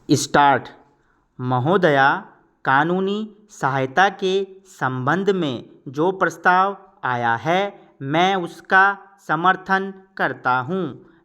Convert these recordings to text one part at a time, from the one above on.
Start. महोदया, कानूनी सहायता के संबंध में जो प्रस्ताव आया है मैं उसका समर्थन करता हूँ।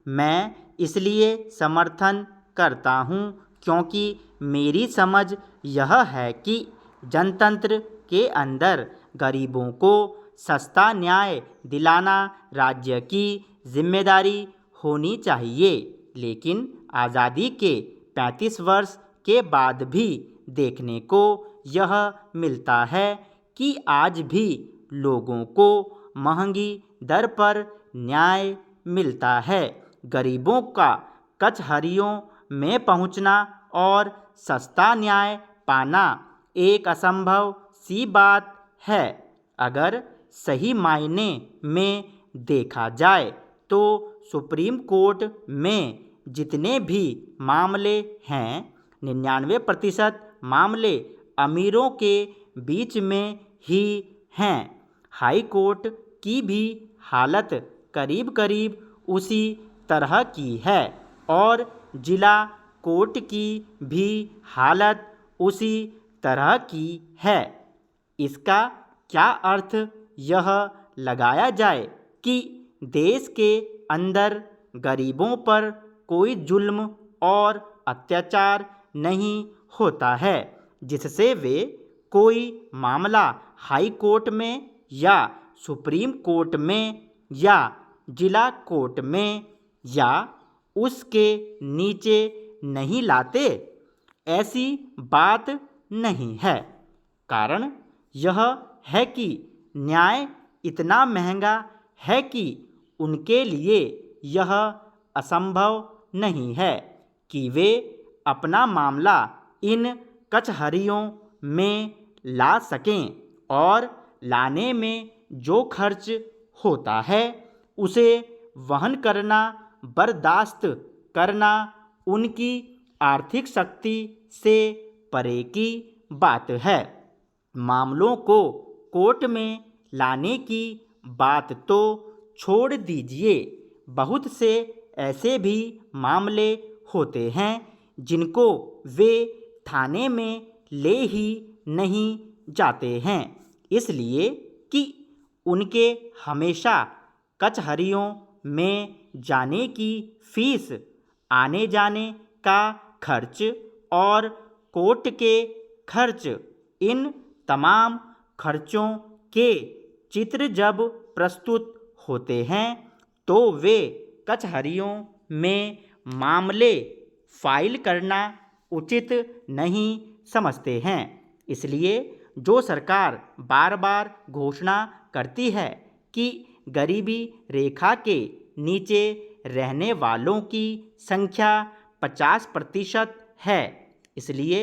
मैं इसलिए समर्थन करता हूँ क्योंकि मेरी समझ यह है कि जनतंत्र के अंदर गरीबों को सस्ता न्याय दिलाना राज्य की जिम्मेदारी होनी चाहिए। लेकिन आज़ादी के 35 वर्ष के बाद भी देखने को यह मिलता है कि आज भी लोगों को महंगी दर पर न्याय मिलता है। गरीबों का कचहरियों में पहुंचना और सस्ता न्याय पाना एक असंभव सी बात है। अगर सही मायने में देखा जाए तो सुप्रीम कोर्ट में जितने भी मामले हैं 99% मामले अमीरों के बीच में ही हैं। हाई कोर्ट की भी हालत करीब करीब उसी तरह की है और जिला कोर्ट की भी हालत उसी तरह की है। इसका क्या अर्थ यह लगाया जाए कि देश के अंदर गरीबों पर कोई जुल्म और अत्याचार नहीं होता है जिससे वे कोई मामला हाई कोर्ट में या सुप्रीम कोर्ट में या जिला कोर्ट में या उसके नीचे नहीं लाते? ऐसी बात नहीं है। कारण यह है कि न्याय इतना महंगा है कि उनके लिए यह असंभव नहीं है कि वे अपना मामला इन कचहरियों में ला सकें और लाने में जो खर्च होता है उसे वहन करना बर्दाश्त करना उनकी आर्थिक शक्ति से परे की बात है। मामलों को कोर्ट में लाने की बात तो छोड़ दीजिए, बहुत से ऐसे भी मामले होते हैं जिनको वे थाने में ले ही नहीं जाते हैं इसलिए कि उनके हमेशा कचहरियों में जाने की फीस, आने जाने का खर्च और कोर्ट के खर्च, इन तमाम खर्चों के चित्र जब प्रस्तुत होते हैं तो वे कचहरियों में मामले फाइल करना उचित नहीं समझते हैं। इसलिए जो सरकार बार बार घोषणा करती है कि गरीबी रेखा के नीचे रहने वालों की संख्या 50% है, इसलिए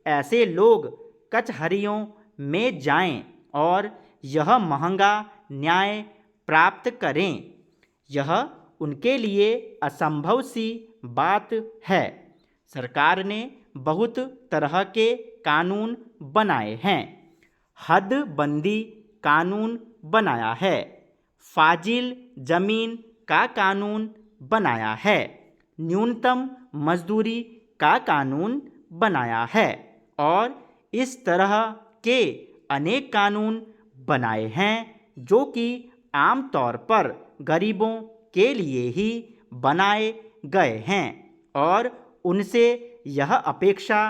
ऐसे लोग कचहरियों में जाएं और यह महंगा न्याय प्राप्त करें, यह उनके लिए असंभव सी बात है। सरकार ने बहुत तरह के कानून बनाए हैं। हदबंदी कानून बनाया है, फाजिल जमीन का कानून बनाया है, न्यूनतम मजदूरी का कानून बनाया है और इस तरह के अनेक कानून बनाए हैं जो कि आमतौर पर गरीबों के लिए ही बनाए गए हैं और उनसे यह अपेक्षा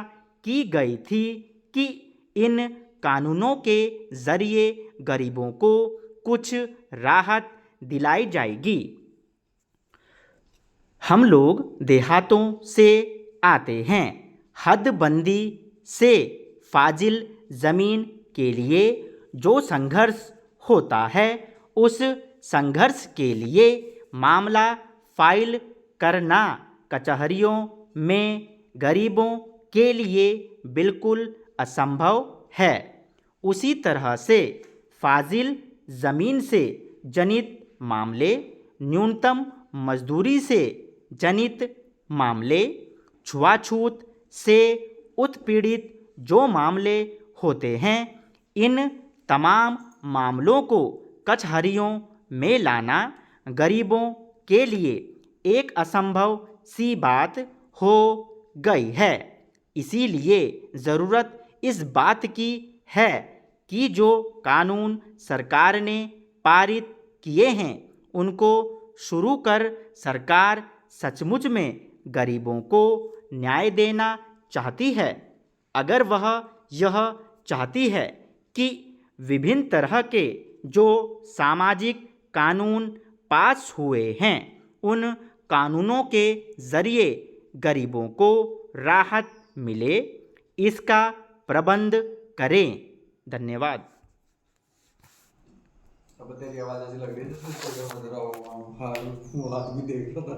की गई थी कि इन कानूनों के ज़रिए गरीबों को कुछ राहत दिलाई जाएगी। हम लोग देहातों से आते हैं। हदबंदी से फाजिल ज़मीन के लिए जो संघर्ष होता है उस संघर्ष के लिए मामला फाइल करना कचहरियों में गरीबों के लिए बिल्कुल असंभव है। उसी तरह से फाजिल ज़मीन से जनित मामले, न्यूनतम मजदूरी से जनित मामले, छुआछूत से उत्पीड़ित जो मामले होते हैं, इन तमाम मामलों को कचहरियों में लाना गरीबों के लिए एक असंभव सी बात हो गई है। इसीलिए ज़रूरत इस बात की है कि जो कानून सरकार ने पारित किए हैं उनको शुरू कर सरकार सचमुच में गरीबों को न्याय देना चाहती है। अगर वह यह चाहती है कि विभिन्न तरह के जो सामाजिक कानून पास हुए हैं उन कानूनों के ज़रिए गरीबों को राहत मिले, इसका प्रबंध करें। धन्यवाद। अब तेरी आवाज़ ऐसी लग रही है जैसे हाथ भी देख रहा था।